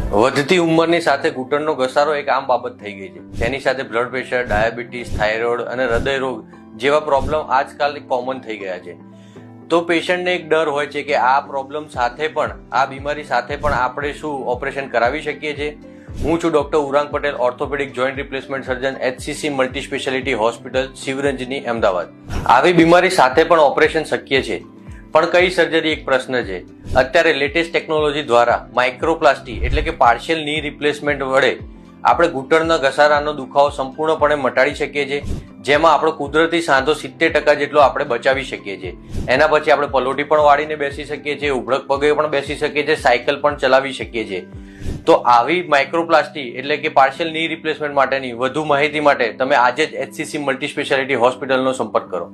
વધતી ઉંમરની સાથે ઘૂંટણનો ઘસારો એક આમ બાબત થઈ ગઈ છે. તેની સાથે બ્લડ પ્રેશર, ડાયાબિટીસ, થાઇરોઇડ અને હૃદય રોગ જેવા પ્રોબ્લેમ આજકાલ કોમન થઈ ગયા છે. તો પેશન્ટને એક ડર હોય છે કે આ પ્રોબ્લેમ સાથે પણ, આ બીમારી સાથે પણ આપણે શું ઓપરેશન કરાવી શકીએ છીએ. હું છું doctor Urang Patel, orthopaedic joint replacement surgeon, HCC multi speciality hospital, Shivranjani, Ahmedabad. આવી બીમારી સાથે પણ ઓપરેશન શક્ય છે, પણ કઈ સર્જરી એક પ્રશ્ન છે. અત્યારે લેટેસ્ટ ટેકનોલોજી દ્વારા માઇક્રોપ્લાસ્ટી એટલે કે પાર્શિયલ ની રિપ્લેસમેન્ટ વડે આપણે ઘૂંટણના ઘસારાનો દુખાવો સંપૂર્ણપણે મટાડી શકીએ છીએ, જેમાં આપણો કુદરતી સાંધો 70% જેટલો આપણે બચાવી શકીએ છીએ. એના પછી આપણે પલોઠી પણ વાળીને બેસી શકીએ છીએ, ઉભળક પગે પણ બેસી શકીએ છીએ, સાયકલ પણ ચલાવી શકીએ છીએ. તો આવી માઇક્રોપ્લાસ્ટી એટલે કે પાર્શિયલ ની રિપ્લેસમેન્ટ માટેની વધુ માહિતી માટે તમે આજે જ HCC મલ્ટી સ્પેશિયાલિટી હોસ્પિટલનો સંપર્ક કરો.